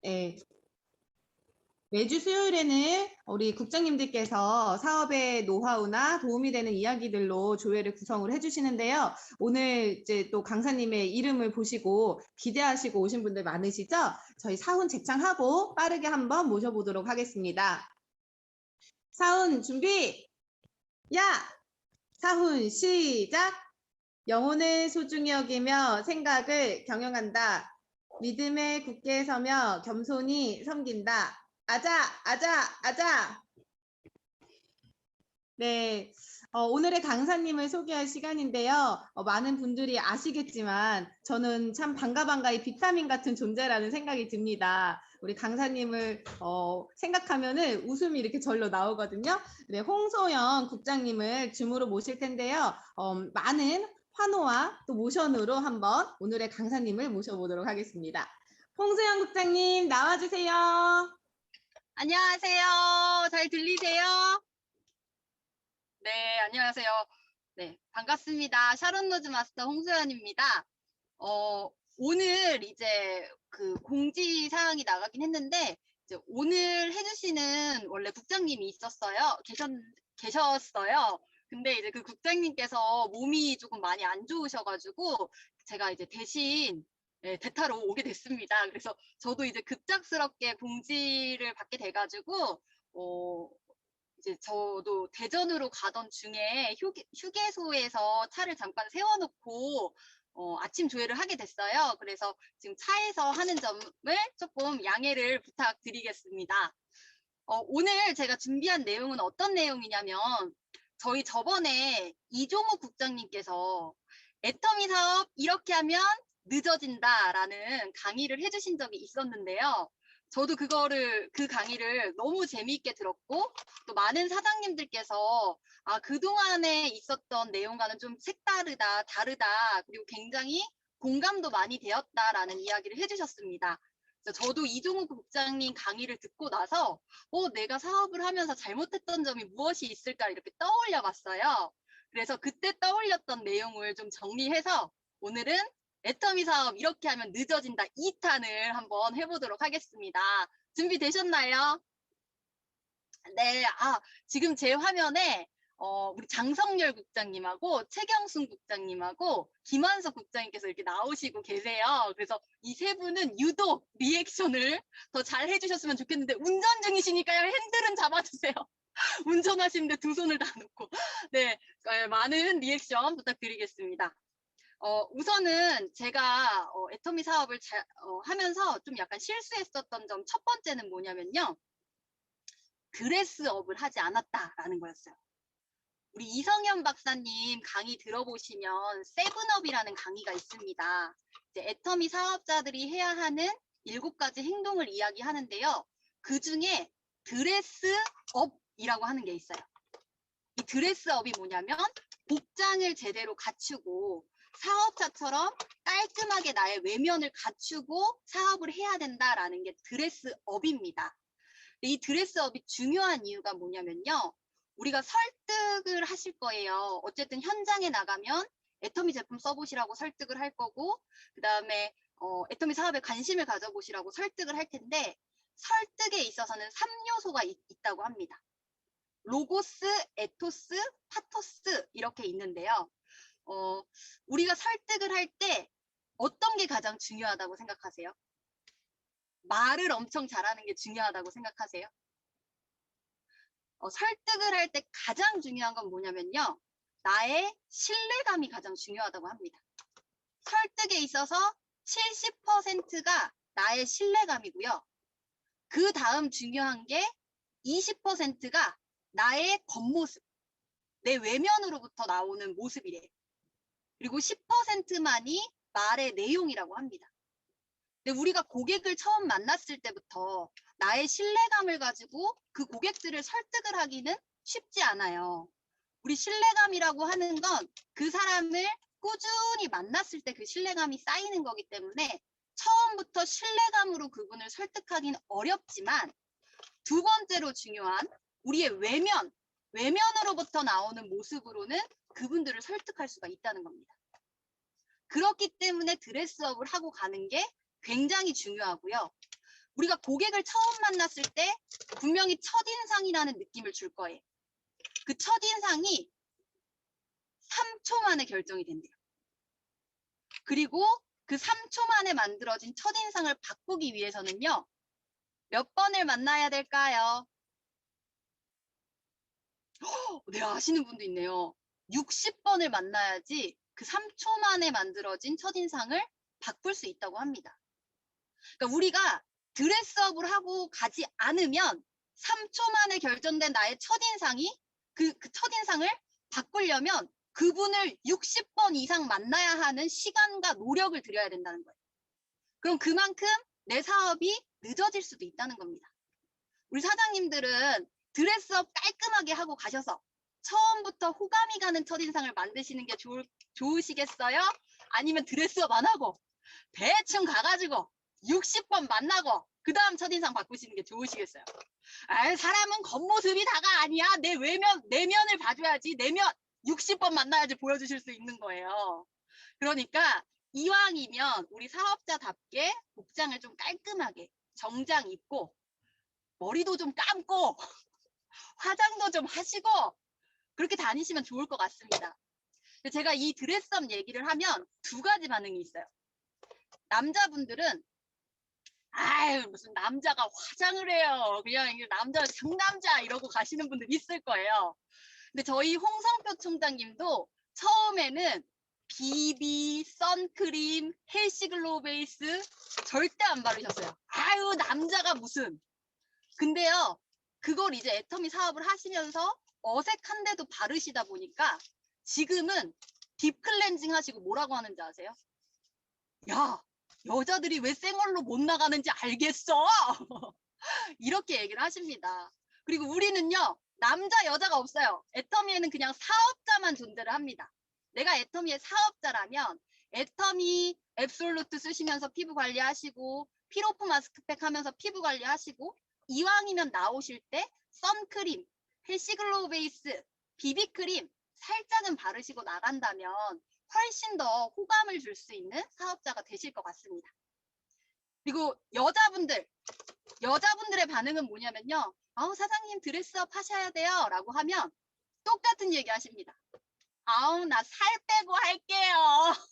예, 매주 수요일에는 우리 국장님들께서 사업의 노하우나 도움이 되는 이야기들로 조회를 구성을 해주시는데요. 오늘 이제 또 강사님의 이름을 보시고 기대하시고 오신 분들 많으시죠? 저희 사훈 재창하고 빠르게 한번 모셔보도록 하겠습니다. 사훈 준비! 야! 사훈 시작! 영혼을 소중히 여기며 생각을 경영한다. 믿음에 굳게 서며 겸손히 섬긴다. 아자, 아자, 아자. 네, 오늘의 강사님을 소개할 시간인데요. 많은 분들이 아시겠지만 저는 참 반가이 비타민 같은 존재라는 생각이 듭니다. 우리 강사님을 생각하면은 웃음이 이렇게 절로 나오거든요. 네, 홍소영 국장님을 줌으로 모실 텐데요. 많은 환호와 또 모션으로 한번 오늘의 강사님을 모셔보도록 하겠습니다. 홍소영 국장님 나와주세요. 안녕하세요. 잘 들리세요? 네, 안녕하세요. 네, 반갑습니다. 샤론 로즈 마스터 홍소연입니다. 오늘 이제 그 공지 사항이 나가긴 했는데, 이제 오늘 해주시는 원래 국장님이 계셨어요. 근데 이제 그 국장님께서 몸이 조금 많이 안 좋으셔가지고, 제가 이제 대신 대타로 오게 됐습니다. 그래서 저도 이제 급작스럽게 공지를 받게 돼가지고, 이제 저도 대전으로 가던 중에 휴게소에서 차를 잠깐 세워놓고 아침 조회를 하게 됐어요. 그래서 지금 차에서 하는 점을 조금 양해를 부탁드리겠습니다. 오늘 제가 준비한 내용은 어떤 내용이냐면 저희 저번에 이종욱 국장님께서 애터미 사업 이렇게 하면 늦어진다라는 강의를 해주신 적이 있었는데요. 저도 그 강의를 너무 재미있게 들었고, 또 많은 사장님들께서, 그동안에 있었던 내용과는 좀 색다르다, 다르다, 그리고 굉장히 공감도 많이 되었다라는 이야기를 해주셨습니다. 그래서 저도 이종욱 국장님 강의를 듣고 나서, 내가 사업을 하면서 잘못했던 점이 무엇이 있을까 이렇게 떠올려 봤어요. 그래서 그때 떠올렸던 내용을 좀 정리해서 오늘은 애터미 사업 이렇게 하면 늦어진다 2탄을 한번 해보도록 하겠습니다. 준비되셨나요? 네, 지금 제 화면에 우리 장성열 국장님하고 최경순 국장님하고 김한석 국장님께서 이렇게 나오시고 계세요. 그래서 이 세 분은 유독 리액션을 더 잘 해주셨으면 좋겠는데 운전 중이시니까요. 핸들은 잡아주세요. 운전하시는데 두 손을 다 놓고. 네, 많은 리액션 부탁드리겠습니다. 우선은 제가 애터미 사업을 하면서 좀 약간 실수했었던 점 첫 번째는 뭐냐면요. 드레스업을 하지 않았다라는 거였어요. 우리 이성현 박사님 강의 들어보시면 세븐업이라는 강의가 있습니다. 이제 애터미 사업자들이 해야 하는 7가지 행동을 이야기하는데요. 그 중에 드레스업이라고 하는 게 있어요. 이 드레스업이 뭐냐면 복장을 제대로 갖추고 사업자처럼 깔끔하게 나의 외면을 갖추고 사업을 해야 된다라는 게 드레스업입니다. 이 드레스업이 중요한 이유가 뭐냐면요. 우리가 설득을 하실 거예요. 어쨌든 현장에 나가면 애터미 제품 써보시라고 설득을 할 거고, 그 다음에 애터미 사업에 관심을 가져보시라고 설득을 할 텐데, 설득에 있어서는 3요소가 있다고 합니다. 로고스, 에토스, 파토스 이렇게 있는데요. 우리가 설득을 할 때 어떤 게 가장 중요하다고 생각하세요? 말을 엄청 잘하는 게 중요하다고 생각하세요? 설득을 할 때 가장 중요한 건 뭐냐면요. 나의 신뢰감이 가장 중요하다고 합니다. 설득에 있어서 70%가 나의 신뢰감이고요. 그 다음 중요한 게 20%가 나의 겉모습, 내 외면으로부터 나오는 모습이래요. 그리고 10%만이 말의 내용이라고 합니다. 근데 우리가 고객을 처음 만났을 때부터 나의 신뢰감을 가지고 그 고객들을 설득을 하기는 쉽지 않아요. 우리 신뢰감이라고 하는 건 그 사람을 꾸준히 만났을 때 그 신뢰감이 쌓이는 거기 때문에 처음부터 신뢰감으로 그분을 설득하기는 어렵지만 두 번째로 중요한 우리의 외면으로부터 나오는 모습으로는 그분들을 설득할 수가 있다는 겁니다. 그렇기 때문에 드레스업을 하고 가는 게 굉장히 중요하고요. 우리가 고객을 처음 만났을 때 분명히 첫인상이라는 느낌을 줄 거예요. 그 첫인상이 3초 만에 결정이 된대요. 그리고 그 3초 만에 만들어진 첫인상을 바꾸기 위해서는요. 몇 번을 만나야 될까요? 네, 아시는 분도 있네요. 60번을 만나야지 그 3초 만에 만들어진 첫인상을 바꿀 수 있다고 합니다. 그러니까 우리가 드레스업을 하고 가지 않으면 3초 만에 결정된 나의 첫인상이 그 첫인상을 바꾸려면 그분을 60번 이상 만나야 하는 시간과 노력을 들여야 된다는 거예요. 그럼 그만큼 내 사업이 늦어질 수도 있다는 겁니다. 우리 사장님들은 드레스업 깔끔하게 하고 가셔서 처음부터 호감이 가는 첫인상을 만드시는 게 좋으시겠어요? 아니면 드레스업 안 하고 대충 가가지고 60번 만나고 그 다음 첫인상 바꾸시는 게 좋으시겠어요? 아, 사람은 겉모습이 다가 아니야. 내 내면을 봐줘야지. 내면 60번 만나야지 보여주실 수 있는 거예요. 그러니까 이왕이면 우리 사업자답게 복장을 좀 깔끔하게 정장 입고 머리도 좀 감고 화장도 좀 하시고 그렇게 다니시면 좋을 것 같습니다. 제가 이 드레스업 얘기를 하면 두 가지 반응이 있어요. 남자분들은 아유 무슨 남자가 화장을 해요. 그냥 남자 상남자 이러고 가시는 분들 있을 거예요. 근데 저희 홍성표 총장님도 처음에는 BB, 선크림, 헬시글로우 베이스 절대 안 바르셨어요. 아유 남자가 무슨. 근데요 그걸 이제 애터미 사업을 하시면서 어색한데도 바르시다 보니까 지금은 딥클렌징 하시고 뭐라고 하는지 아세요? 야 여자들이 왜 쌩얼로 못 나가는지 알겠어. 이렇게 얘기를 하십니다. 그리고 우리는요 남자 여자가 없어요. 애터미에는 그냥 사업자만 존재를 합니다. 내가 애터미의 사업자라면 애터미 앱솔루트 쓰시면서 피부 관리하시고 피로프 마스크팩 하면서 피부 관리하시고 이왕이면 나오실 때 선크림, 헬시글로우 베이스, 비비크림 살짝은 바르시고 나간다면 훨씬 더 호감을 줄 수 있는 사업자가 되실 것 같습니다. 그리고 여자분들의 반응은 뭐냐면요. 아우 사장님 드레스업 하셔야 돼요 라고 하면 똑같은 얘기 하십니다. 아우 나 살 빼고 할게요.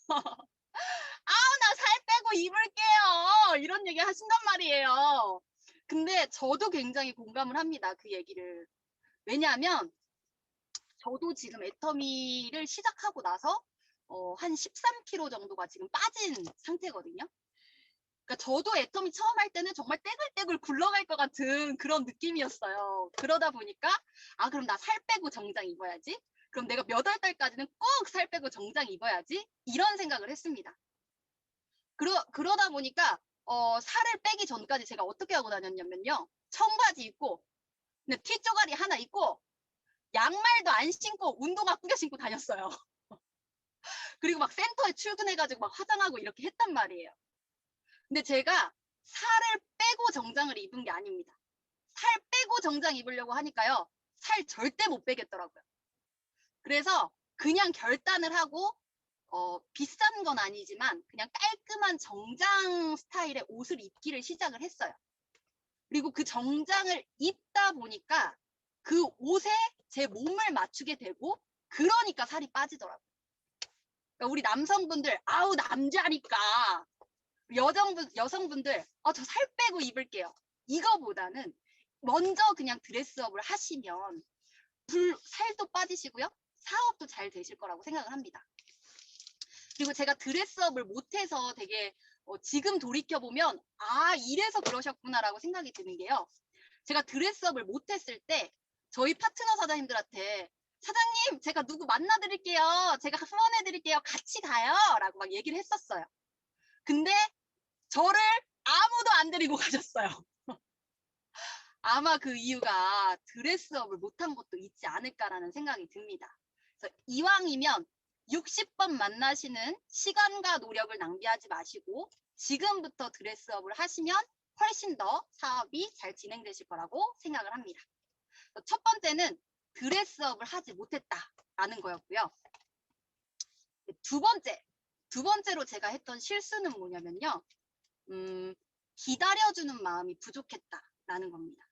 아우 나 살 빼고 입을게요. 이런 얘기 하신단 말이에요. 근데 저도 굉장히 공감을 합니다. 그 얘기를. 왜냐하면 저도 지금 애터미를 시작하고 나서 한 13kg 정도가 지금 빠진 상태거든요. 그러니까 저도 애터미 처음 할 때는 정말 떼글떼글 굴러갈 것 같은 그런 느낌이었어요. 그러다 보니까 아 그럼 나 살 빼고 정장 입어야지. 그럼 내가 몇 월 달까지는 꼭 살 빼고 정장 입어야지. 이런 생각을 했습니다. 그러다 보니까 살을 빼기 전까지 제가 어떻게 하고 다녔냐면요. 청바지 입고 근데 티조가리 하나 입고 양말도 안 신고 운동화 꾸겨 신고 다녔어요. 그리고 막 센터에 출근해가지고 막 화장하고 이렇게 했단 말이에요. 근데 제가 살을 빼고 정장을 입은 게 아닙니다. 살 빼고 정장 입으려고 하니까요. 살 절대 못 빼겠더라고요. 그래서 그냥 결단을 하고 비싼 건 아니지만 그냥 깔끔한 정장 스타일의 옷을 입기를 시작을 했어요. 그리고 그 정장을 입다 보니까 그 옷에 제 몸을 맞추게 되고 그러니까 살이 빠지더라고요. 그러니까 우리 남성분들 아우 남자니까 여성분들 저 살 빼고 입을게요. 이거보다는 먼저 그냥 드레스업을 하시면 살도 빠지시고요. 사업도 잘 되실 거라고 생각을 합니다. 그리고 제가 드레스업을 못해서 되게 지금 돌이켜보면 아 이래서 그러셨구나라고 생각이 드는 게요. 제가 드레스업을 못했을 때 저희 파트너 사장님들한테 사장님 제가 누구 만나드릴게요. 제가 후원해드릴게요. 같이 가요. 라고 막 얘기를 했었어요. 근데 저를 아무도 안 데리고 가셨어요. 아마 그 이유가 드레스업을 못한 것도 있지 않을까라는 생각이 듭니다. 그래서 이왕이면 60번 만나시는 시간과 노력을 낭비하지 마시고 지금부터 드레스업을 하시면 훨씬 더 사업이 잘 진행되실 거라고 생각을 합니다. 첫 번째는 드레스업을 하지 못했다라는 거였고요. 두 번째로 제가 했던 실수는 뭐냐면요. 기다려주는 마음이 부족했다라는 겁니다.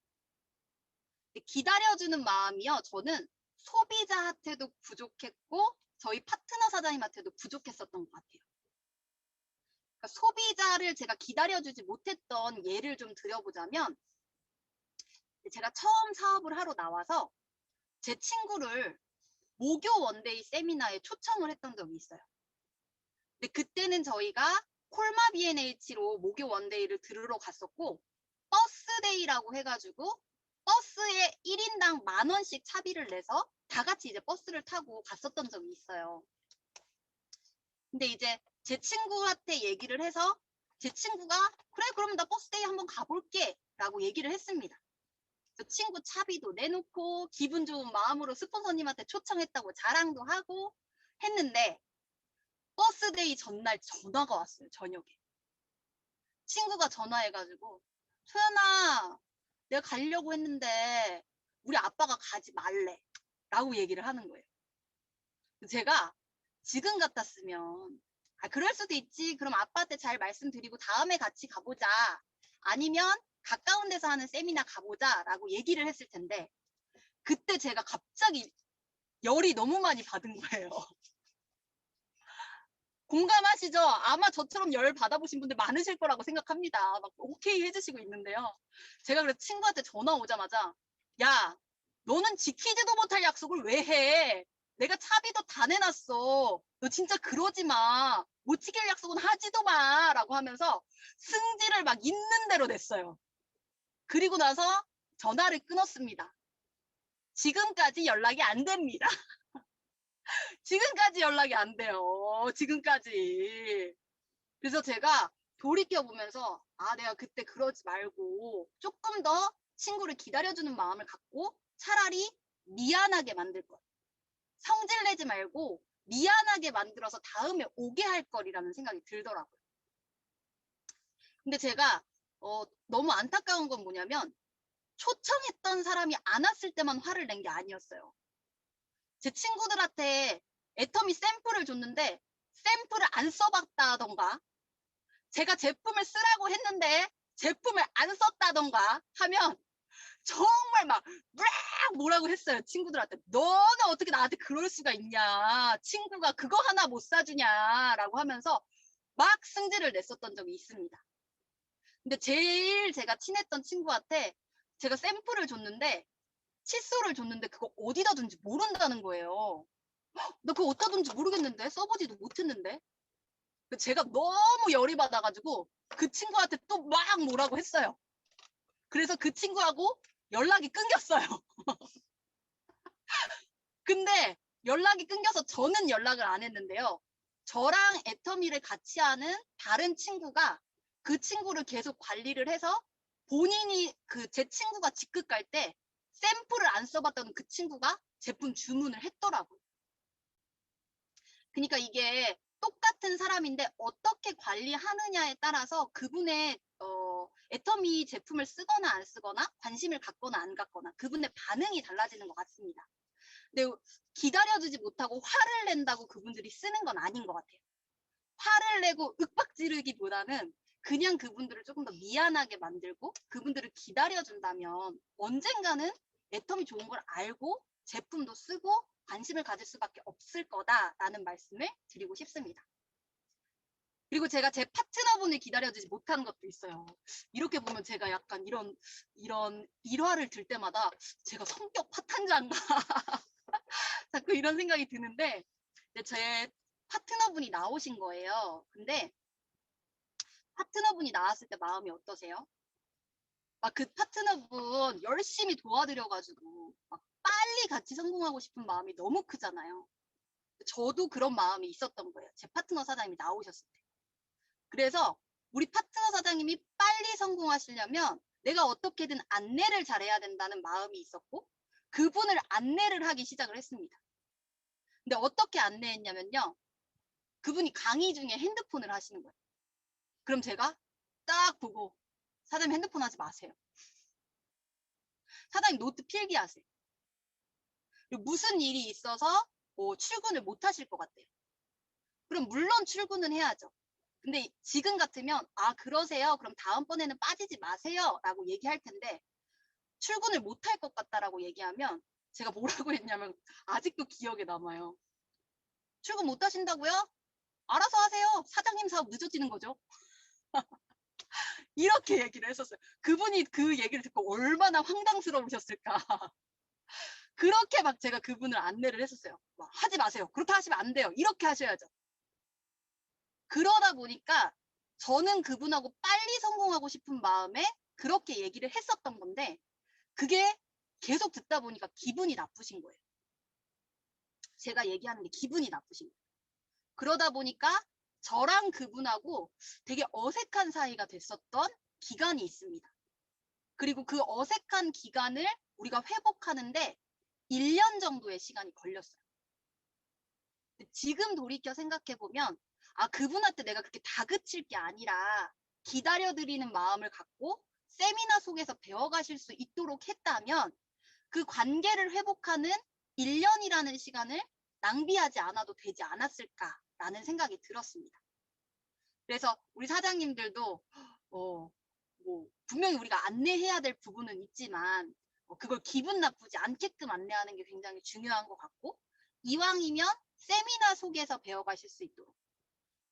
기다려주는 마음이요. 저는 소비자한테도 부족했고 저희 파트너 사장님한테도 부족했었던 것 같아요. 그러니까 소비자를 제가 기다려주지 못했던 예를 좀 드려보자면 제가 처음 사업을 하러 나와서 제 친구를 모교 원데이 세미나에 초청을 했던 적이 있어요. 근데 그때는 저희가 콜마 B&H로 모교 원데이를 들으러 갔었고 버스데이라고 해가지고 버스에 1인당 10,000원씩 차비를 내서 다 같이 이제 버스를 타고 갔었던 적이 있어요. 근데 이제 제 친구한테 얘기를 해서 제 친구가 그래 그럼 나 버스데이 한번 가볼게 라고 얘기를 했습니다. 그 친구 차비도 내놓고 기분 좋은 마음으로 스폰서님한테 초청했다고 자랑도 하고 했는데 버스데이 전날 전화가 왔어요. 저녁에. 친구가 전화해가지고 소연아 내가 가려고 했는데 우리 아빠가 가지 말래 라고 얘기를 하는 거예요. 제가 지금 같았으면 그럴 수도 있지. 그럼 아빠한테 잘 말씀드리고 다음에 같이 가보자. 아니면 가까운 데서 하는 세미나 가보자 라고 얘기를 했을 텐데 그때 제가 갑자기 열이 너무 많이 받은 거예요. 공감하시죠? 아마 저처럼 열 받아보신 분들 많으실 거라고 생각합니다. 막 오케이 해주시고 있는데요. 제가 그래서 친구한테 전화 오자마자 야 너는 지키지도 못할 약속을 왜 해? 내가 차비도 다 내놨어. 너 진짜 그러지 마. 못 지킬 약속은 하지도 마. 라고 하면서 승질을 막 있는 대로 냈어요. 그리고 나서 전화를 끊었습니다. 지금까지 연락이 안 됩니다. 지금까지 연락이 안 돼요. 지금까지. 그래서 제가 돌이켜보면서 내가 그때 그러지 말고 조금 더 친구를 기다려주는 마음을 갖고 차라리 미안하게 만들 것. 성질 내지 말고 미안하게 만들어서 다음에 오게 할 거리라는 생각이 들더라고요. 근데 제가 너무 안타까운 건 뭐냐면 초청했던 사람이 안 왔을 때만 화를 낸 게 아니었어요. 제 친구들한테 애터미 샘플을 줬는데 샘플을 안 써봤다던가 제가 제품을 쓰라고 했는데 제품을 안 썼다던가 하면 정말 막 뭐라고 했어요. 친구들한테. 너는 어떻게 나한테 그럴 수가 있냐. 친구가 그거 하나 못 사주냐 라고 하면서 막 승질을 냈었던 적이 있습니다. 근데 제일 제가 친했던 친구한테 제가 샘플을 줬는데 칫솔을 줬는데 그거 어디다 둔지 모른다는 거예요. 너 그거 어디다 둔지 모르겠는데 써보지도 못했는데 제가 너무 열이 받아가지고 그 친구한테 또 막 뭐라고 했어요. 그래서 그 친구하고 연락이 끊겼어요. 근데 연락이 끊겨서 저는 연락을 안 했는데요. 저랑 애터미를 같이 하는 다른 친구가 그 친구를 계속 관리를 해서 본인이 제 친구가 직급 갈 때 샘플을 안 써봤던 그 친구가 제품 주문을 했더라고요. 그러니까 이게 똑같은 사람인데 어떻게 관리하느냐에 따라서 그분의 애터미 제품을 쓰거나 안 쓰거나 관심을 갖거나 안 갖거나 그분의 반응이 달라지는 것 같습니다. 근데 기다려주지 못하고 화를 낸다고 그분들이 쓰는 건 아닌 것 같아요. 화를 내고 윽박 지르기보다는 그냥 그분들을 조금 더 미안하게 만들고 그분들을 기다려준다면 언젠가는 애텀이 좋은 걸 알고 제품도 쓰고 관심을 가질 수밖에 없을 거다라는 말씀을 드리고 싶습니다. 그리고 제가 제 파트너분을 기다려주지 못하는 것도 있어요. 이렇게 보면 제가 약간 이런 일화를 들 때마다 제가 성격 파탄자인가 자꾸 이런 생각이 드는데 제 파트너분이 나오신 거예요. 근데 파트너분이 나왔을 때 마음이 어떠세요? 막 그 파트너분 열심히 도와드려가지고 막 빨리 같이 성공하고 싶은 마음이 너무 크잖아요. 저도 그런 마음이 있었던 거예요. 제 파트너 사장님이 나오셨을 때. 그래서 우리 파트너 사장님이 빨리 성공하시려면 내가 어떻게든 안내를 잘해야 된다는 마음이 있었고 그분을 안내를 하기 시작을 했습니다. 근데 어떻게 안내했냐면요. 그분이 강의 중에 핸드폰을 하시는 거예요. 그럼 제가 딱 보고 사장님 핸드폰 하지 마세요. 사장님 노트 필기하세요. 그리고 무슨 일이 있어서 출근을 못 하실 것 같아요. 그럼 물론 출근은 해야죠. 근데 지금 같으면 아 그러세요? 그럼 다음번에는 빠지지 마세요 라고 얘기할 텐데 출근을 못 할 것 같다라고 얘기하면 제가 뭐라고 했냐면 아직도 기억에 남아요. 출근 못 하신다고요? 알아서 하세요. 사장님 사업 늦어지는 거죠. 이렇게 얘기를 했었어요. 그분이 그 얘기를 듣고 얼마나 황당스러우셨을까. 그렇게 막 제가 그분을 안내를 했었어요. 막 하지 마세요. 그렇게 하시면 안 돼요. 이렇게 하셔야죠. 그러다 보니까 저는 그분하고 빨리 성공하고 싶은 마음에 그렇게 얘기를 했었던 건데 그게 계속 듣다 보니까 기분이 나쁘신 거예요. 제가 얘기하는 게 기분이 나쁘신 거예요. 그러다 보니까 저랑 그분하고 되게 어색한 사이가 됐었던 기간이 있습니다. 그리고 그 어색한 기간을 우리가 회복하는데 1년 정도의 시간이 걸렸어요. 지금 돌이켜 생각해보면 아 그분한테 내가 그렇게 다그칠 게 아니라 기다려드리는 마음을 갖고 세미나 속에서 배워가실 수 있도록 했다면 그 관계를 회복하는 1년이라는 시간을 낭비하지 않아도 되지 않았을까라는 생각이 들었습니다. 그래서 우리 사장님들도 뭐 분명히 우리가 안내해야 될 부분은 있지만 그걸 기분 나쁘지 않게끔 안내하는 게 굉장히 중요한 것 같고 이왕이면 세미나 속에서 배워가실 수 있도록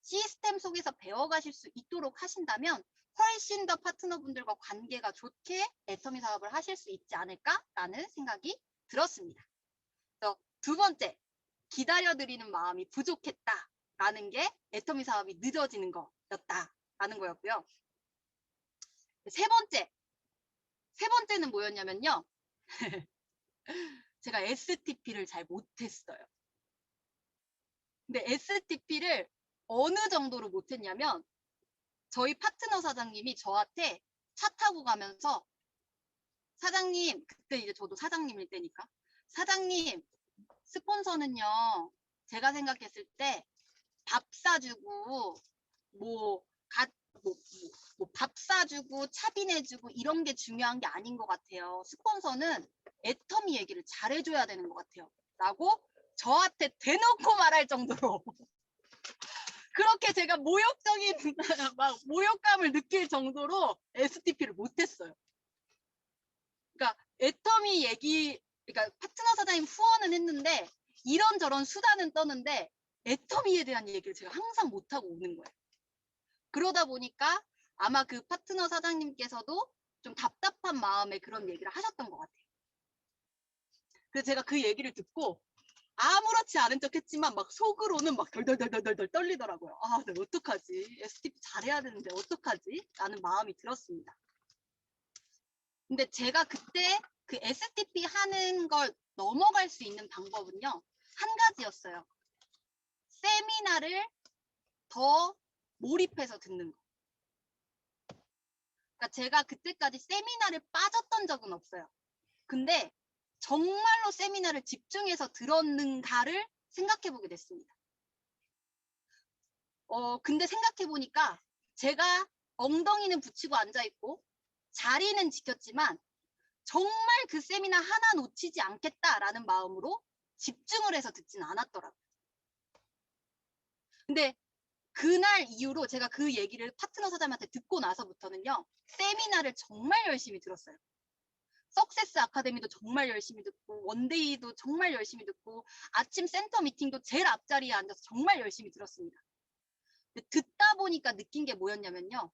시스템 속에서 배워가실 수 있도록 하신다면 훨씬 더 파트너분들과 관계가 좋게 애터미 사업을 하실 수 있지 않을까라는 생각이 들었습니다. 그래서 두 번째, 기다려드리는 마음이 부족했다라는 게 애터미 사업이 늦어지는 거였다라는 거였고요. 세 번째는 뭐였냐면요. 제가 STP를 잘 못했어요. 근데 STP를 어느 정도로 못했냐면 저희 파트너 사장님이 저한테 차 타고 가면서 사장님, 그때 이제 저도 사장님일 때니까 사장님, 스폰서는요, 제가 생각했을 때 밥 사주고, 뭐, 밥 사주고, 차비내주고, 이런 게 중요한 게 아닌 것 같아요. 스폰서는 애터미 얘기를 잘해줘야 되는 것 같아요. 라고 저한테 대놓고 말할 정도로. 그렇게 제가 모욕적인, 막, 모욕감을 느낄 정도로 STP를 못했어요. 그러니까 애터미 얘기, 그러니까 파트너 사장님 후원은 했는데 이런저런 수단은 떠는데 애터미에 대한 얘기를 제가 항상 못하고 오는 거예요. 그러다 보니까 아마 그 파트너 사장님께서도 좀 답답한 마음에 그런 얘기를 하셨던 것 같아요. 그래서 제가 그 얘기를 듣고 아무렇지 않은 척 했지만 막 속으로는 막 덜덜덜덜덜 떨리더라고요. 아, 내가 어떡하지? STP 잘해야 되는데 어떡하지? 라는 마음이 들었습니다. 근데 제가 그때 그 STP 하는 걸 넘어갈 수 있는 방법은요. 한 가지였어요. 세미나를 더 몰입해서 듣는 거. 그러니까 제가 그때까지 세미나를 빠졌던 적은 없어요. 근데 정말로 세미나를 집중해서 들었는가를 생각해 보게 됐습니다. 근데 생각해 보니까 제가 엉덩이는 붙이고 앉아 있고 자리는 지켰지만 정말 그 세미나 하나 놓치지 않겠다라는 마음으로 집중을 해서 듣진 않았더라고요. 근데 그날 이후로 제가 그 얘기를 파트너 사장님한테 듣고 나서부터는요. 세미나를 정말 열심히 들었어요. 석세스 아카데미도 정말 열심히 듣고 원데이도 정말 열심히 듣고 아침 센터 미팅도 제일 앞자리에 앉아서 정말 열심히 들었습니다. 근데 듣다 보니까 느낀 게 뭐였냐면요.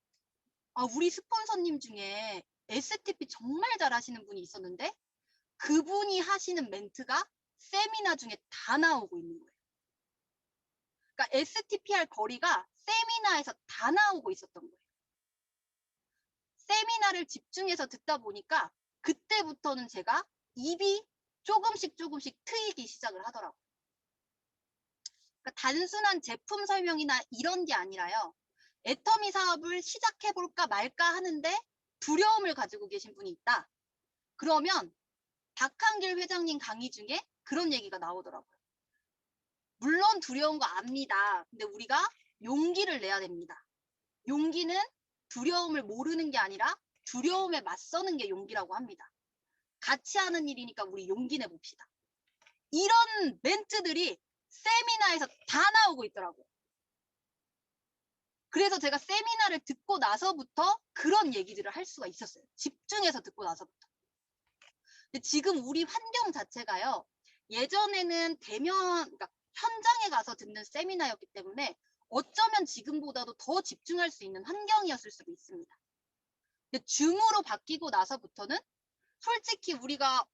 아, 우리 스폰서님 중에 STP 정말 잘하시는 분이 있었는데 그분이 하시는 멘트가 세미나 중에 다 나오고 있는 거예요. 그러니까 STP 할 거리가 세미나에서 다 나오고 있었던 거예요. 세미나를 집중해서 듣다 보니까 그때부터는 제가 입이 조금씩 트이기 시작을 하더라고요. 그러니까 단순한 제품 설명이나 이런 게 아니라요. 애터미 사업을 시작해볼까 말까 하는데 두려움을 가지고 계신 분이 있다. 그러면 박한길 회장님 강의 중에 그런 얘기가 나오더라고요. 물론 두려운 거 압니다. 근데 우리가 용기를 내야 됩니다. 용기는 두려움을 모르는 게 아니라 두려움에 맞서는 게 용기라고 합니다. 같이 하는 일이니까 우리 용기 내봅시다. 이런 멘트들이 세미나에서 다 나오고 있더라고요. 그래서 제가 세미나를 듣고 나서부터 그런 얘기들을 할 수가 있었어요. 집중해서 듣고 나서부터. 근데 지금 우리 환경 자체가요. 예전에는 그러니까 현장에 가서 듣는 세미나였기 때문에 어쩌면 지금보다도 더 집중할 수 있는 환경이었을 수도 있습니다. 근데 줌으로 바뀌고 나서부터는 솔직히 우리가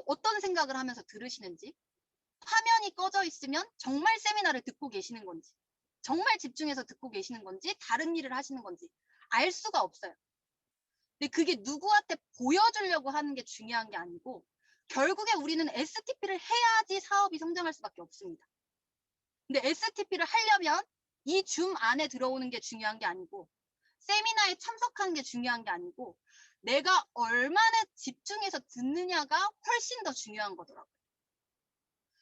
어떤 생각을 하면서 들으시는지, 화면이 꺼져 있으면 정말 세미나를 듣고 계시는 건지, 정말 집중해서 듣고 계시는 건지, 다른 일을 하시는 건지 알 수가 없어요. 근데 그게 누구한테 보여주려고 하는 게 중요한 게 아니고 결국에 우리는 STP를 해야지 사업이 성장할 수밖에 없습니다. 근데 STP를 하려면 이 줌 안에 들어오는 게 중요한 게 아니고 세미나에 참석하는 게 중요한 게 아니고 내가 얼마나 집중해서 듣느냐가 훨씬 더 중요한 거더라고요.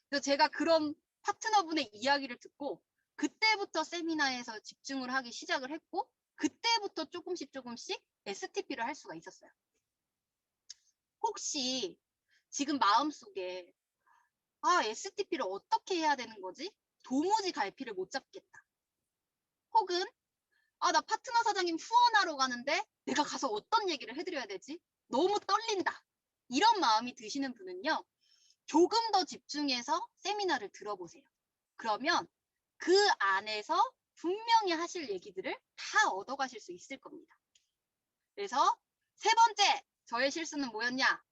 그래서 제가 그런 파트너분의 이야기를 듣고 그때부터 세미나에서 집중을 하기 시작을 했고 그때부터 조금씩 STP를 할 수가 있었어요. 혹시 지금 마음속에 STP를 어떻게 해야 되는 거지? 도무지 갈피를 못 잡겠다. 혹은 나 파트너 사장님 후원하러 가는데 내가 가서 어떤 얘기를 해드려야 되지? 너무 떨린다. 이런 마음이 드시는 분은요. 조금 더 집중해서 세미나를 들어보세요. 그러면 그 안에서 분명히 하실 얘기들을 다 얻어가실 수 있을 겁니다. 그래서 세 번째 저의 실수는 뭐였냐?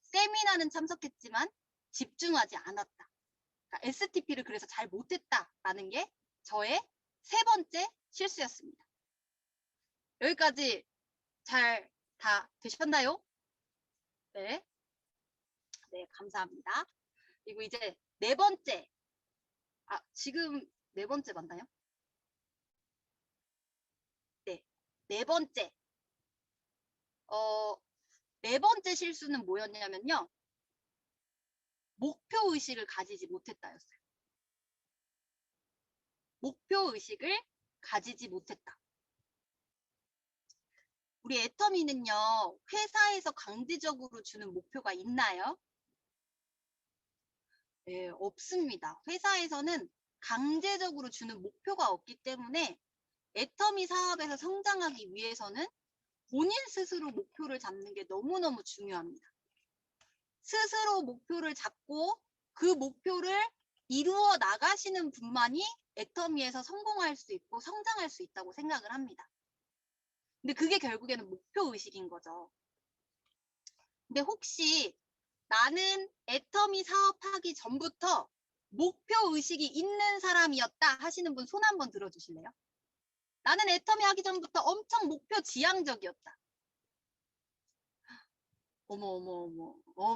세미나는 참석했지만 집중하지 않았다. 그러니까 STP를 그래서 잘 못했다라는 게 저의 세 번째 실수였습니다. 여기까지 잘 다 되셨나요? 네. 네, 감사합니다. 그리고 이제 네 번째. 지금 네 번째 맞나요? 네. 네 번째. 네 번째 실수는 뭐였냐면요. 목표 의식을 가지지 못했다였어요. 목표 의식을 가지지 못했다. 우리 애터미는요, 회사에서 강제적으로 주는 목표가 있나요? 네, 없습니다. 회사에서는 강제적으로 주는 목표가 없기 때문에 애터미 사업에서 성장하기 위해서는 본인 스스로 목표를 잡는 게 너무너무 중요합니다. 스스로 목표를 잡고 그 목표를 이루어 나가시는 분만이 애터미에서 성공할 수 있고 성장할 수 있다고 생각을 합니다. 근데 그게 결국에는 목표 의식인 거죠. 근데 혹시 나는 애터미 사업하기 전부터 목표 의식이 있는 사람이었다 하시는 분 손 한번 들어주실래요? 나는 애터미 하기 전부터 엄청 목표 지향적이었다.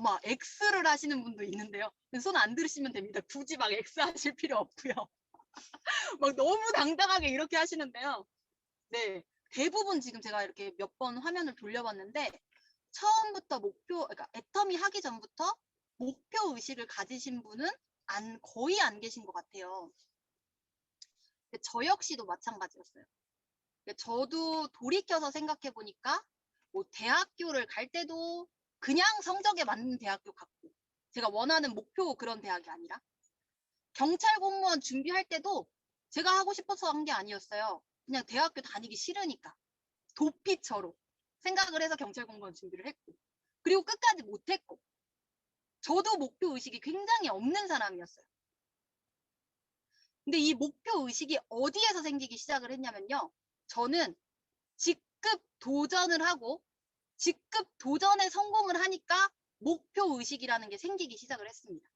막 X를 하시는 분도 있는데요. 손 안 들으시면 됩니다. 굳이 막 X 하실 필요 없고요. 막 너무 당당하게 이렇게 하시는데요. 네, 대부분 지금 제가 이렇게 몇 번 화면을 돌려봤는데 처음부터 그러니까 애터미 하기 전부터 목표 의식을 가지신 분은 거의 안 계신 것 같아요. 저 역시도 마찬가지였어요. 저도 돌이켜서 생각해 보니까 뭐 대학교를 갈 때도 그냥 성적에 맞는 대학교 갔고 제가 원하는 목표 그런 대학이 아니라 경찰 공무원 준비할 때도 제가 하고 싶어서 한 게 아니었어요. 그냥 대학교 다니기 싫으니까 도피처로 생각을 해서 경찰 공무원 준비를 했고 그리고 끝까지 못했고 저도 목표 의식이 굉장히 없는 사람이었어요. 근데 이 목표 의식이 어디에서 생기기 시작을 했냐면요. 저는 직급 도전을 하고 직급 도전에 성공을 하니까 목표 의식이라는 게 생기기 시작을 했습니다.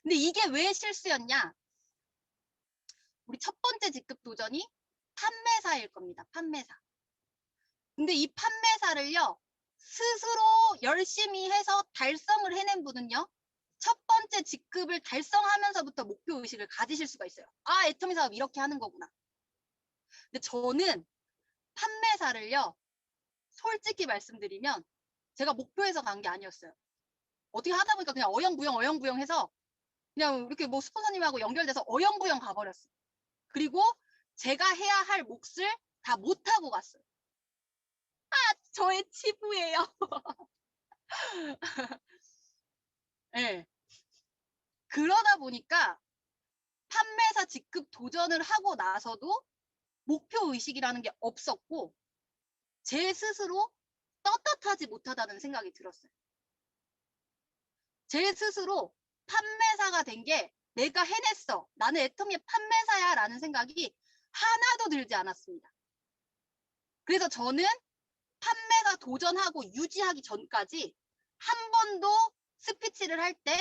근데 이게 왜 실수였냐? 우리 첫 번째 직급 도전이 판매사일 겁니다. 판매사. 근데 이 판매사를요. 스스로 열심히 해서 달성을 해낸 분은요. 첫 번째 직급을 달성하면서부터 목표 의식을 가지실 수가 있어요. 애터미 사업 이렇게 하는 거구나. 근데 저는 판매사를요. 솔직히 말씀드리면 제가 목표해서 간 게 아니었어요. 어떻게 하다 보니까 그냥 어영부영 해서 그냥 이렇게 뭐 스폰서님하고 연결돼서 어영부영 가버렸어요. 그리고 제가 해야 할 몫을 다 못하고 갔어요. 저의 치부예요. 네. 그러다 보니까 판매사 직급 도전을 하고 나서도 목표 의식이라는 게 없었고 제 스스로 떳떳하지 못하다는 생각이 들었어요. 제 스스로 판매사가 된 게 내가 해냈어. 나는 애터미의 판매사야 라는 생각이 하나도 들지 않았습니다. 그래서 저는 판매가 도전하고 유지하기 전까지 한 번도 스피치를 할 때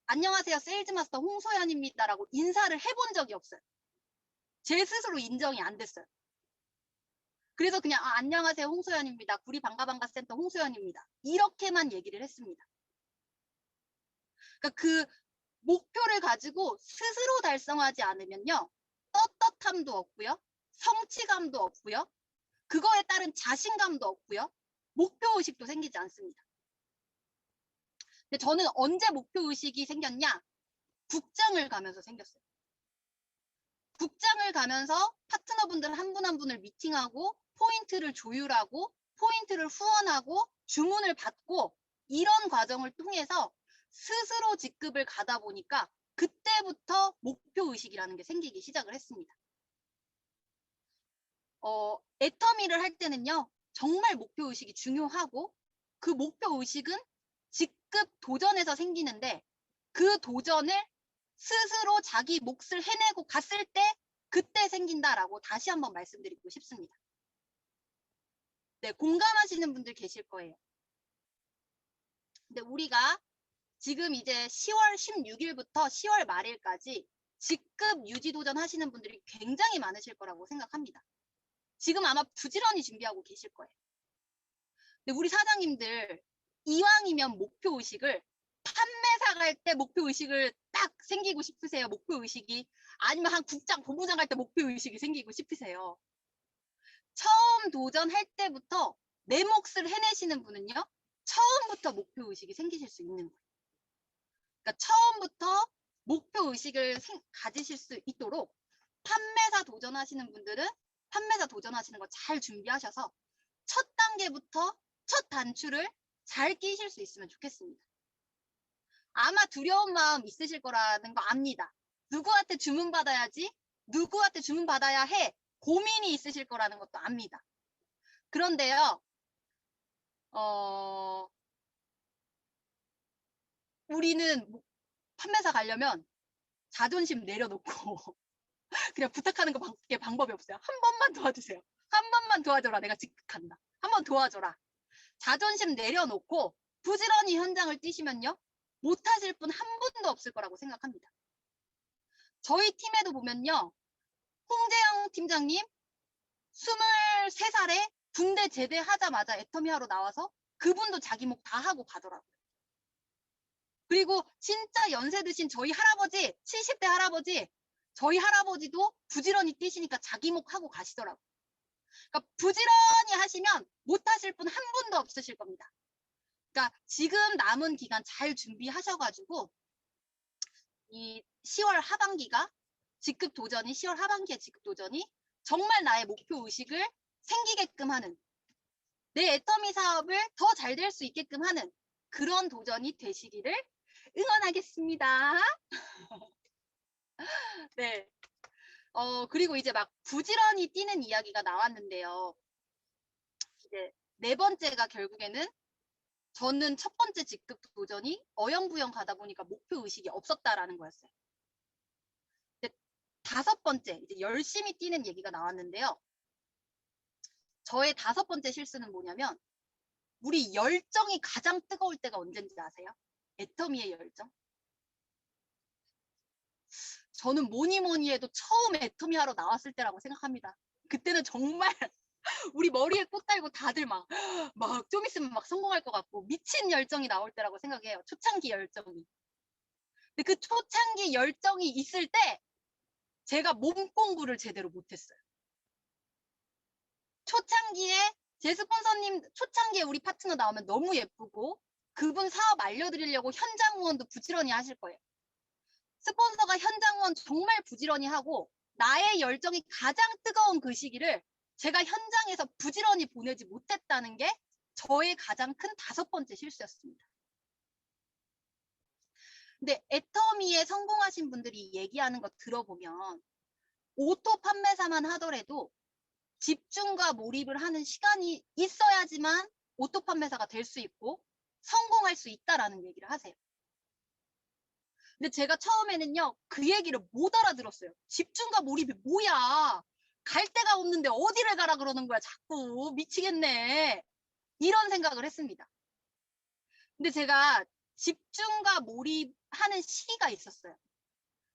안녕하세요 세일즈마스터 홍소연입니다 라고 인사를 해본 적이 없어요. 제 스스로 인정이 안 됐어요. 그래서 그냥 안녕하세요 홍소연입니다. 구리 반가반가 센터 홍소연입니다. 이렇게만 얘기를 했습니다. 그러니까 그 목표를 가지고 스스로 달성하지 않으면요. 떳떳함도 없고요. 성취감도 없고요. 그거에 따른 자신감도 없고요. 목표의식도 생기지 않습니다. 근데 저는 언제 목표의식이 생겼냐? 국장을 가면서 생겼어요. 국장을 가면서 파트너분들 한 분 한 분을 미팅하고 포인트를 조율하고 포인트를 후원하고 주문을 받고 이런 과정을 통해서 스스로 직급을 가다 보니까 그때부터 목표의식이라는 게 생기기 시작을 했습니다. 애터미를 할 때는요. 정말 목표의식이 중요하고 그 목표의식은 직급 도전에서 생기는데 그 도전을 스스로 자기 몫을 해내고 갔을 때 그때 생긴다라고 다시 한번 말씀드리고 싶습니다. 네, 공감하시는 분들 계실 거예요. 근데 우리가 지금 이제 10월 16일부터 10월 말일까지 직급 유지 도전 하시는 분들이 굉장히 많으실 거라고 생각합니다. 지금 아마 부지런히 준비하고 계실 거예요. 근데 우리 사장님들 이왕이면 목표의식을 판매사 갈 때 목표의식을 딱 생기고 싶으세요? 목표의식이 아니면 한 국장 본부장 갈 때 목표의식이 생기고 싶으세요? 처음 도전할 때부터 내 몫을 해내시는 분은요. 처음부터 목표의식이 생기실 수 있는 거예요. 그러니까 처음부터 목표의식을 가지실 수 있도록 판매사 도전하시는 분들은 판매사 도전하시는 거 잘 준비하셔서 첫 단계부터 첫 단추를 잘 끼실 수 있으면 좋겠습니다. 아마 두려운 마음 있으실 거라는 거 압니다. 누구한테 주문 받아야지? 누구한테 주문 받아야 해? 고민이 있으실 거라는 것도 압니다. 그런데요, 우리는 판매사 가려면 자존심 내려놓고 그냥 부탁하는 것밖에 방법이 없어요. 한 번만 도와주세요. 한 번만 도와줘라. 내가 직급한다. 한 번 도와줘라. 자존심 내려놓고 부지런히 현장을 뛰시면요. 못하실 분 한 분도 없을 거라고 생각합니다. 저희 팀에도 보면요. 홍재영 팀장님 23살에 군대 제대하자마자 애터미 하러 나와서 그분도 자기 목 다 하고 가더라고요. 그리고 진짜 연세 드신 저희 할아버지 70대 할아버지 저희 할아버지도 부지런히 뛰시니까 자기 목 하고 가시더라고요. 그러니까 부지런히 하시면 못하실 분 한 분도 없으실 겁니다. 그러니까 지금 남은 기간 잘 준비하셔가지고 이 10월 하반기가 직급 도전이 10월 하반기에 직급 도전이 정말 나의 목표 의식을 생기게끔 하는 내 애터미 사업을 더 잘 될 수 있게끔 하는 그런 도전이 되시기를 응원하겠습니다. 네. 그리고 이제 막 부지런히 뛰는 이야기가 나왔는데요. 이제 네 번째가 결국에는 저는 첫 번째 직급 도전이 어영부영 가다 보니까 목표 의식이 없었다라는 거였어요. 근데 다섯 번째 이제 열심히 뛰는 얘기가 나왔는데요. 저의 다섯 번째 실수는 뭐냐면 우리 열정이 가장 뜨거울 때가 언제인지 아세요? 애터미의 열정. 저는 뭐니 해도 처음 애터미 하러 나왔을 때라고 생각합니다. 그때는 정말 우리 머리에 꽃 달고 다들 막 좀 있으면 막 성공할 것 같고 미친 열정이 나올 때라고 생각해요. 초창기 열정이. 근데 그 초창기 열정이 있을 때 제가 몸 공부를 제대로 못했어요. 초창기에 제 스폰서님 초창기에 우리 파트너 나오면 너무 예쁘고 그분 사업 알려드리려고 현장 후원도 부지런히 하실 거예요. 스폰서가 현장 후원 정말 부지런히 하고 나의 열정이 가장 뜨거운 그 시기를 제가 현장에서 부지런히 보내지 못했다는 게 저의 가장 큰 다섯 번째 실수였습니다. 근데 애터미에 성공하신 분들이 얘기하는 거 들어보면 오토 판매사만 하더라도 집중과 몰입을 하는 시간이 있어야지만 오토 판매사가 될 수 있고 성공할 수 있다라는 얘기를 하세요. 근데 제가 처음에는요, 그 얘기를 못 알아들었어요. 집중과 몰입이 뭐야? 갈 데가 없는데 어디를 가라 그러는 거야, 자꾸. 미치겠네. 이런 생각을 했습니다. 근데 제가 집중과 몰입하는 시기가 있었어요.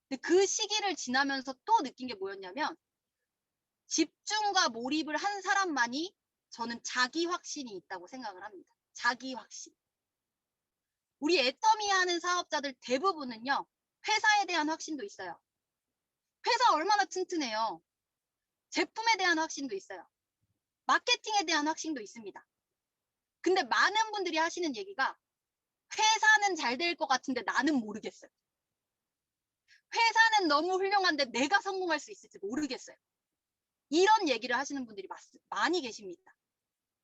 근데 그 시기를 지나면서 또 느낀 게 뭐였냐면, 집중과 몰입을 한 사람만이 저는 자기 확신이 있다고 생각을 합니다. 자기 확신. 우리 애터미 하는 사업자들 대부분은요, 회사에 대한 확신도 있어요. 회사 얼마나 튼튼해요. 제품에 대한 확신도 있어요. 마케팅에 대한 확신도 있습니다. 근데 많은 분들이 하시는 얘기가 회사는 잘 될 것 같은데 나는 모르겠어요. 회사는 너무 훌륭한데 내가 성공할 수 있을지 모르겠어요. 이런 얘기를 하시는 분들이 많이 계십니다.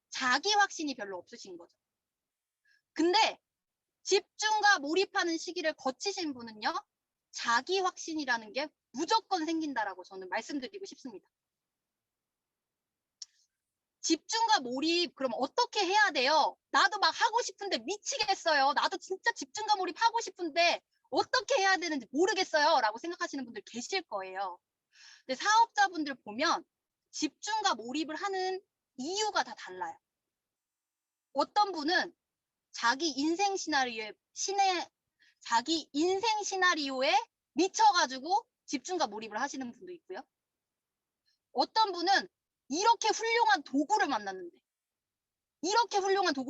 자기 확신이 별로 없으신 거죠. 근데 집중과 몰입하는 시기를 거치신 분은요, 자기 확신이라는 게 무조건 생긴다라고 저는 말씀드리고 싶습니다. 집중과 몰입 그럼 어떻게 해야 돼요? 나도 막 하고 싶은데 미치겠어요. 나도 진짜 집중과 몰입 하고 싶은데 어떻게 해야 되는지 모르겠어요. 라고 생각하시는 분들 계실 거예요. 근데 사업자분들 보면 집중과 몰입을 하는 이유가 다 달라요. 어떤 분은 자기 인생 시나리오에 미쳐가지고 집중과 몰입을 하시는 분도 있고요. 어떤 분은 이렇게 훌륭한 도구를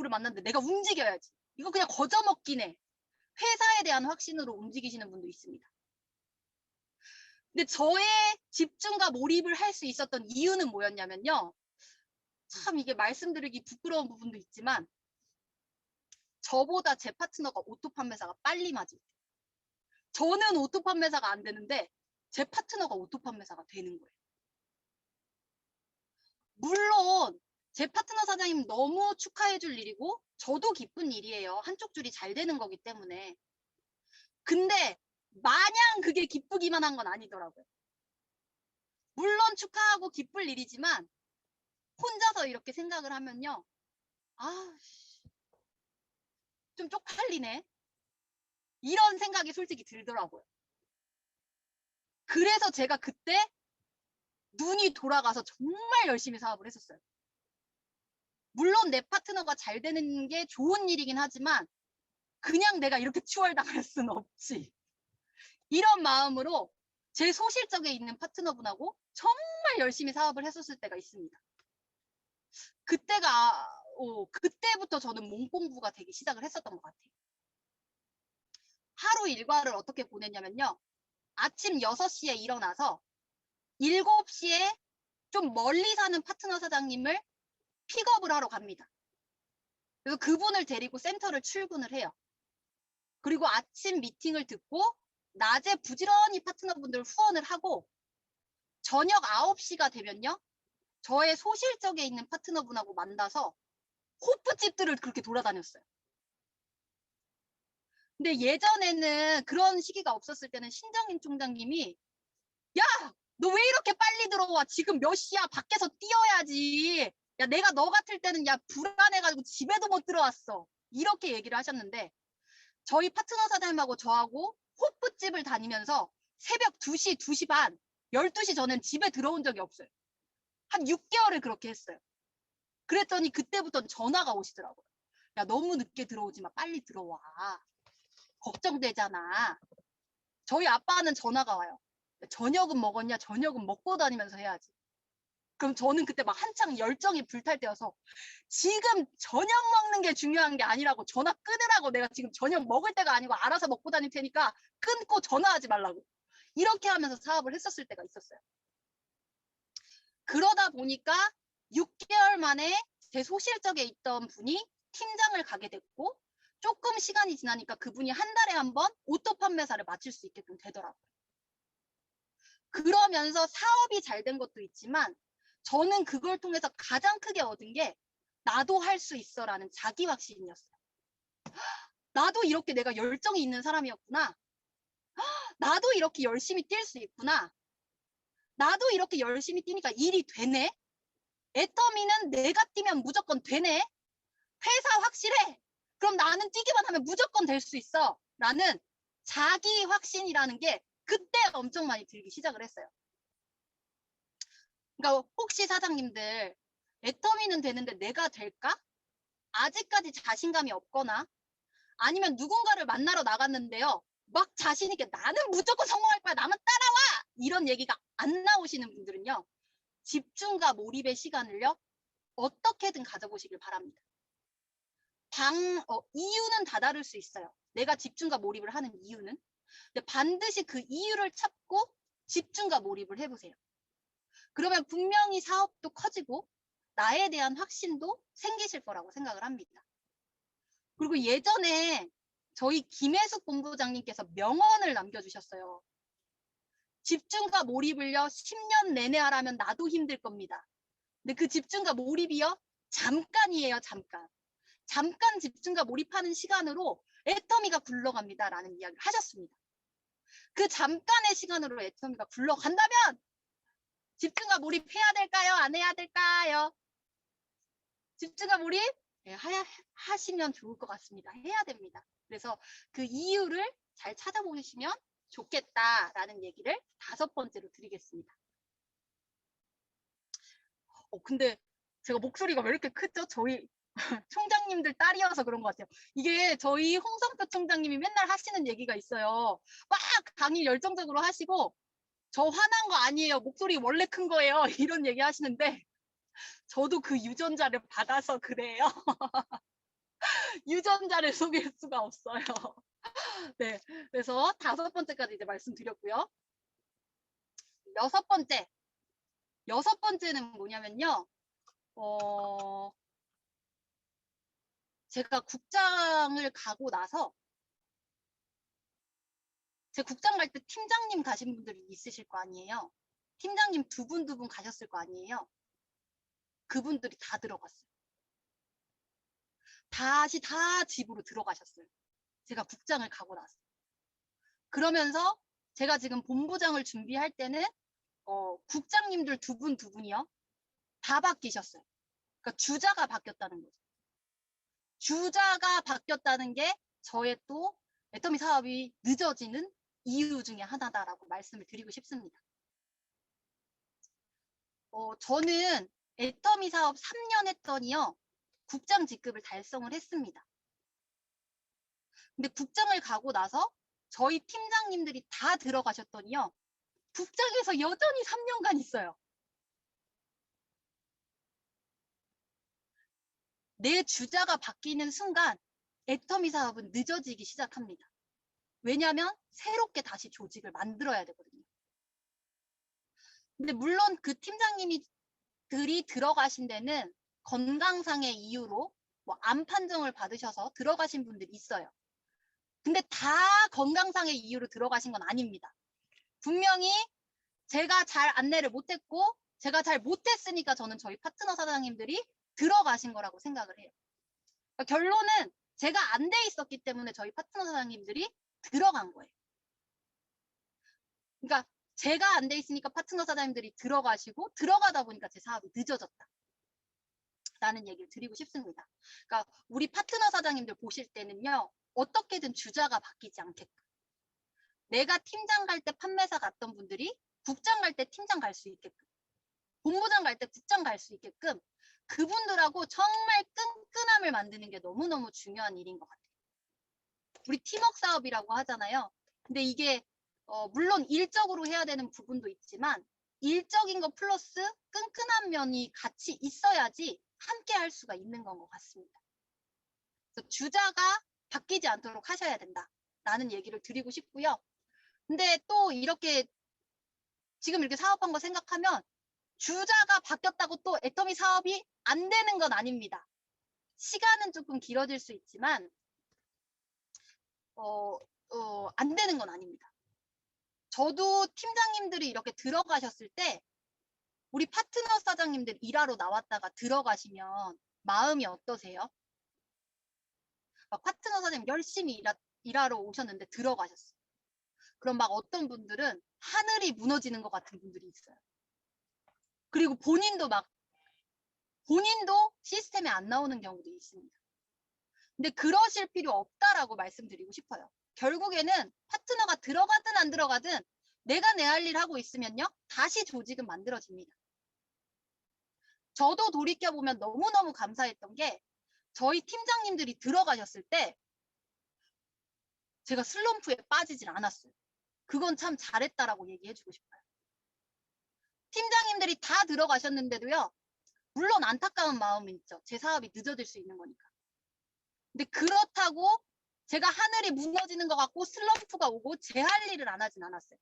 만났는데 내가 움직여야지. 이거 그냥 거저먹긴 해. 회사에 대한 확신으로 움직이시는 분도 있습니다. 근데 저의 집중과 몰입을 할 수 있었던 이유는 뭐였냐면요. 참 이게 말씀드리기 부끄러운 부분도 있지만 저보다 제 파트너가 오토 판매사가 빨리 맞을 때. 저는 오토 판매사가 안 되는데 제 파트너가 오토 판매사가 되는 거예요. 물론 제 파트너 사장님 너무 축하해 줄 일이고 저도 기쁜 일이에요. 한쪽 줄이 잘 되는 거기 때문에. 근데 마냥 그게 기쁘기만 한 건 아니더라고요. 물론 축하하고 기쁠 일이지만 혼자서 이렇게 생각을 하면요. 아, 좀 쪽팔리네. 이런 생각이 솔직히 들더라고요. 그래서 제가 그때 눈이 돌아가서 정말 열심히 사업을 했었어요. 물론 내 파트너가 잘 되는 게 좋은 일이긴 하지만 그냥 내가 이렇게 추월당할 수는 없지. 이런 마음으로 제 소실적에 있는 파트너분하고 정말 열심히 사업을 했었을 때가 있습니다. 그때부터 저는 몸공부가 되기 시작을 했었던 것 같아요. 하루 일과를 어떻게 보냈냐면요. 아침 6시에 일어나서 7시에 좀 멀리 사는 파트너 사장님을 픽업을 하러 갑니다. 그래서 그분을 데리고 센터를 출근을 해요. 그리고 아침 미팅을 듣고 낮에 부지런히 파트너분들 후원을 하고 저녁 9시가 되면요. 저의 소실적에 있는 파트너분하고 만나서 호프집들을 그렇게 돌아다녔어요. 근데 예전에는 그런 시기가 없었을 때는 신정인 총장님이 야! 너 왜 이렇게 빨리 들어와? 지금 몇 시야? 밖에서 뛰어야지. 야, 내가 너 같을 때는 야, 불안해가지고 집에도 못 들어왔어. 이렇게 얘기를 하셨는데 저희 파트너 사장님하고 저하고 호프집을 다니면서 새벽 2시, 2시 반, 12시 전엔 집에 들어온 적이 없어요. 한 6개월을 그렇게 했어요. 그랬더니 그때부터는 전화가 오시더라고요. 야, 너무 늦게 들어오지 마. 빨리 들어와. 걱정되잖아. 저희 아빠는 전화가 와요. 저녁은 먹었냐? 저녁은 먹고 다니면서 해야지. 그럼 저는 그때 막 한창 열정이 불탈 때여서 지금 저녁 먹는 게 중요한 게 아니라고 전화 끊으라고 내가 지금 저녁 먹을 때가 아니고 알아서 먹고 다닐 테니까 끊고 전화하지 말라고. 이렇게 하면서 사업을 했었을 때가 있었어요. 그러다 보니까 6개월 만에 제 소실적에 있던 분이 팀장을 가게 됐고 조금 시간이 지나니까 그분이 한 달에 한 번 오토 판매사를 맡을 수 있게끔 되더라고요. 그러면서 사업이 잘 된 것도 있지만 저는 그걸 통해서 가장 크게 얻은 게 나도 할 수 있어라는 자기 확신이었어요. 나도 이렇게 내가 열정이 있는 사람이었구나. 나도 이렇게 열심히 뛸 수 있구나. 나도 이렇게 열심히 뛰니까 일이 되네. 애터미는 내가 뛰면 무조건 되네. 회사 확실해. 그럼 나는 뛰기만 하면 무조건 될 수 있어. 라는 자기 확신이라는 게 그때 엄청 많이 들기 시작을 했어요. 그러니까 혹시 사장님들 애터미는 되는데 내가 될까? 아직까지 자신감이 없거나 아니면 누군가를 만나러 나갔는데요. 막 자신 있게 나는 무조건 성공할 거야. 나만 따라와. 이런 얘기가 안 나오시는 분들은요. 집중과 몰입의 시간을요. 어떻게든 가져보시길 바랍니다. 이유는 다 다를 수 있어요. 내가 집중과 몰입을 하는 이유는. 근데 반드시 그 이유를 찾고 집중과 몰입을 해보세요. 그러면 분명히 사업도 커지고 나에 대한 확신도 생기실 거라고 생각을 합니다. 그리고 예전에 저희 김혜숙 본부장님께서 명언을 남겨주셨어요. 집중과 몰입을요 10년 내내 하라면 나도 힘들 겁니다. 근데 그 집중과 몰입이요 잠깐이에요. 잠깐 집중과 몰입하는 시간으로 애터미가 굴러갑니다. 라는 이야기를 하셨습니다. 그 잠깐의 시간으로 애터미가 굴러간다면 집중과 몰입해야 될까요? 안 해야 될까요? 집중과 몰입 하시면 좋을 것 같습니다. 해야 됩니다. 그래서 그 이유를 잘 찾아보시면 좋겠다라는 얘기를 5번째로 드리겠습니다. 근데 제가 목소리가 왜 이렇게 크죠? 저희 총장님들 딸이어서 그런 것 같아요. 이게 저희 홍성표 총장님이 맨날 하시는 얘기가 있어요. 막 강의 열정적으로 하시고 저 화난 거 아니에요. 목소리 원래 큰 거예요. 이런 얘기 하시는데 저도 그 유전자를 받아서 그래요. 유전자를 속일 수가 없어요. 네, 그래서 5번째까지 이제 말씀드렸고요. 여섯 번째는 뭐냐면요. 제가 국장을 가고 나서 제 국장 갈 때 팀장님 가신 분들이 있으실 거 아니에요. 팀장님 두 분 가셨을 거 아니에요. 그분들이 다 들어갔어요. 다시 다 집으로 들어가셨어요. 제가 국장을 가고 나서. 그러면서 제가 지금 본부장을 준비할 때는 국장님들 두 분이요. 다 바뀌셨어요. 그러니까 주자가 바뀌었다는 거죠. 주자가 바뀌었다는 게 저의 또 애터미 사업이 늦어지는 이유 중에 하나다라고 말씀을 드리고 싶습니다. 저는 애터미 사업 3년 했더니요. 국장 직급을 달성을 했습니다. 근데 국장을 가고 나서 저희 팀장님들이 다 들어가셨더니요. 국장에서 여전히 3년간 있어요. 내 주자가 바뀌는 순간 애터미 사업은 늦어지기 시작합니다. 왜냐하면 새롭게 다시 조직을 만들어야 되거든요. 근데 물론 그 팀장님들이 들어가신 데는 건강상의 이유로 뭐 암 판정을 받으셔서 들어가신 분들이 있어요. 근데 다 건강상의 이유로 들어가신 건 아닙니다. 분명히 제가 잘 안내를 못했고 제가 잘 못했으니까 저는 저희 파트너 사장님들이 들어가신 거라고 생각을 해요. 그러니까 결론은 제가 안 돼 있었기 때문에 저희 파트너 사장님들이 들어간 거예요. 그러니까 제가 안 돼 있으니까 파트너 사장님들이 들어가시고 들어가다 보니까 제 사업이 늦어졌다. 라는 얘기를 드리고 싶습니다. 그러니까 우리 파트너 사장님들 보실 때는요. 어떻게든 주자가 바뀌지 않게끔. 내가 팀장 갈 때 판매사 갔던 분들이 국장 갈 때 팀장 갈 수 있게끔. 본부장 갈 때 국장 갈 수 있게끔 그분들하고 정말 끈끈함을 만드는 게 너무너무 중요한 일인 것 같아요. 우리 팀워크 사업이라고 하잖아요. 근데 이게 물론 일적으로 해야 되는 부분도 있지만 일적인 거 플러스 끈끈한 면이 같이 있어야지 함께 할 수가 있는 건 것 같습니다. 그래서 주자가 바뀌지 않도록 하셔야 된다라는 얘기를 드리고 싶고요. 근데 또 이렇게 지금 이렇게 사업한 거 생각하면 주자가 바뀌었다고 또 애터미 사업이 안 되는 건 아닙니다. 시간은 조금 길어질 수 있지만 안 되는 건 아닙니다. 저도 팀장님들이 이렇게 들어가셨을 때 우리 파트너 사장님들 일하러 나왔다가 들어가시면 마음이 어떠세요? 막 파트너 사장님 열심히 일하러 오셨는데 들어가셨어요. 그럼 막 어떤 분들은 하늘이 무너지는 것 같은 분들이 있어요. 그리고 본인도 시스템에 안 나오는 경우도 있습니다. 근데 그러실 필요 없다라고 말씀드리고 싶어요. 결국에는 파트너가 들어가든 안 들어가든 내가 내 할 일 하고 있으면요, 다시 조직은 만들어집니다. 저도 돌이켜보면 너무너무 감사했던 게 저희 팀장님들이 들어가셨을 때 제가 슬럼프에 빠지질 않았어요. 그건 참 잘했다라고 얘기해주고 싶어요. 팀장님들이 다 들어가셨는데도요, 물론 안타까운 마음이 있죠. 제 사업이 늦어질 수 있는 거니까. 근데 그렇다고 제가 하늘이 무너지는 것 같고 슬럼프가 오고 제 할 일을 안 하진 않았어요.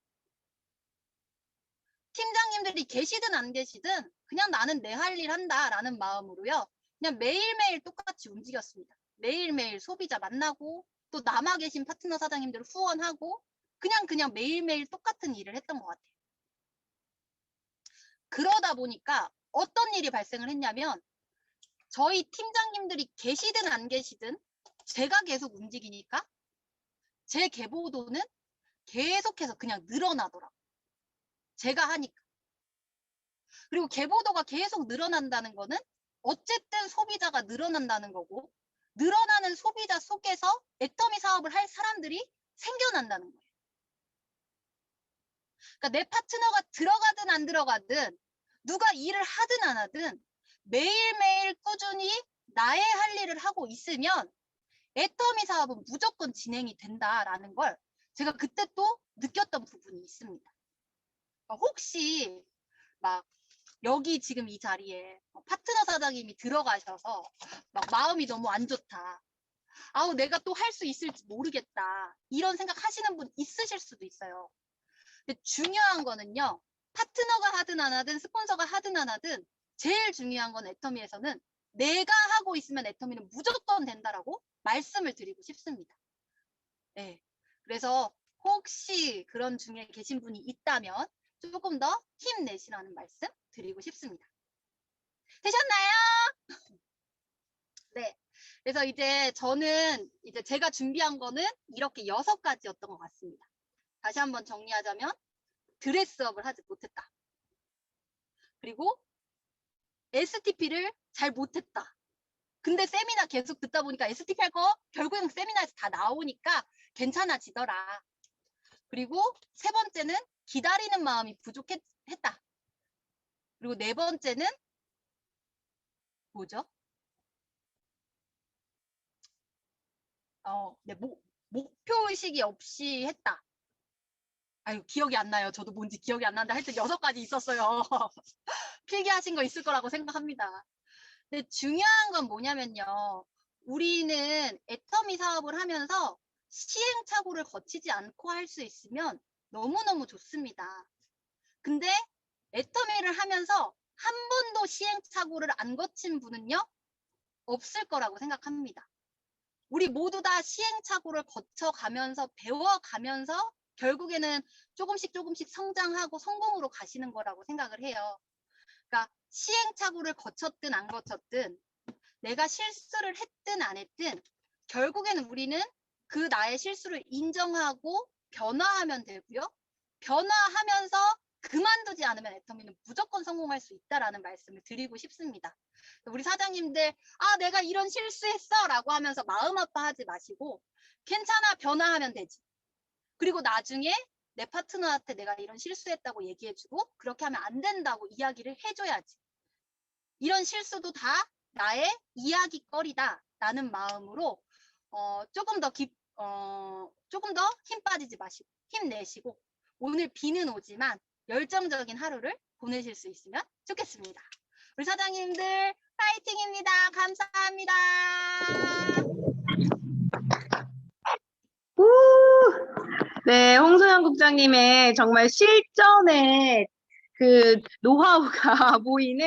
팀장님들이 계시든 안 계시든 그냥 나는 내 할 일 한다라는 마음으로요. 그냥 매일매일 똑같이 움직였습니다. 매일매일 소비자 만나고 또 남아 계신 파트너 사장님들 후원하고 그냥 매일매일 똑같은 일을 했던 것 같아요. 그러다 보니까 어떤 일이 발생을 했냐면 저희 팀장님들이 계시든 안 계시든 제가 계속 움직이니까 제 계보도는 계속해서 그냥 늘어나더라고요. 제가 하니까. 그리고 계보도가 계속 늘어난다는 거는 어쨌든 소비자가 늘어난다는 거고 늘어나는 소비자 속에서 애터미 사업을 할 사람들이 생겨난다는 거예요. 그러니까 내 파트너가 들어가든 안 들어가든 누가 일을 하든 안 하든 매일매일 꾸준히 나의 할 일을 하고 있으면 애터미 사업은 무조건 진행이 된다라는 걸 제가 그때 또 느꼈던 부분이 있습니다. 혹시 막 여기 지금 이 자리에 파트너 사장님이 들어가셔서 막 마음이 너무 안 좋다. 아우 내가 또 할 수 있을지 모르겠다. 이런 생각 하시는 분 있으실 수도 있어요. 근데 중요한 거는요. 파트너가 하든 안 하든 스폰서가 하든 안 하든 제일 중요한 건 애터미에서는 내가 하고 있으면 애터미는 무조건 된다라고 말씀을 드리고 싶습니다. 네. 그래서 혹시 그런 중에 계신 분이 있다면 조금 더 힘내시라는 말씀 드리고 싶습니다. 되셨나요? 네. 그래서 이제 저는 이제 제가 준비한 거는 이렇게 6가지였던 것 같습니다. 다시 한번 정리하자면 드레스업을 하지 못했다. 그리고 STP를 잘 못했다. 근데 세미나 계속 듣다 보니까 STP 할 거 결국엔 세미나에서 다 나오니까 괜찮아지더라. 그리고 3번째는 기다리는 마음이 부족했다. 그리고 4번째는 뭐죠? 네, 목표의식이 없이 했다. 아유, 기억이 안 나요. 저도 뭔지 기억이 안 나는데 하여튼 6가지 있었어요. 필기하신 거 있을 거라고 생각합니다. 근데 중요한 건 뭐냐면요. 우리는 애터미 사업을 하면서 시행착오를 거치지 않고 할 수 있으면 너무너무 좋습니다. 근데 애터미를 하면서 한 번도 시행착오를 안 거친 분은요. 없을 거라고 생각합니다. 우리 모두 다 시행착오를 거쳐가면서 배워가면서 결국에는 조금씩 성장하고 성공으로 가시는 거라고 생각을 해요. 그러니까 시행착오를 거쳤든 안 거쳤든 내가 실수를 했든 안 했든 결국에는 우리는 그 나의 실수를 인정하고 변화하면 되고요. 변화하면서 그만두지 않으면 애터미는 무조건 성공할 수 있다라는 말씀을 드리고 싶습니다. 우리 사장님들 내가 이런 실수했어 라고 하면서 마음 아파하지 마시고 괜찮아 변화하면 되지. 그리고 나중에 내 파트너한테 내가 이런 실수했다고 얘기해주고 그렇게 하면 안 된다고 이야기를 해줘야지. 이런 실수도 다 나의 이야기거리다 라는 마음으로 조금 더 힘 빠지지 마시고 힘내시고 오늘 비는 오지만 열정적인 하루를 보내실 수 있으면 좋겠습니다. 우리 사장님들 파이팅입니다. 감사합니다. 우! 네, 홍소연 국장님의 정말 실전의 그 노하우가 보이는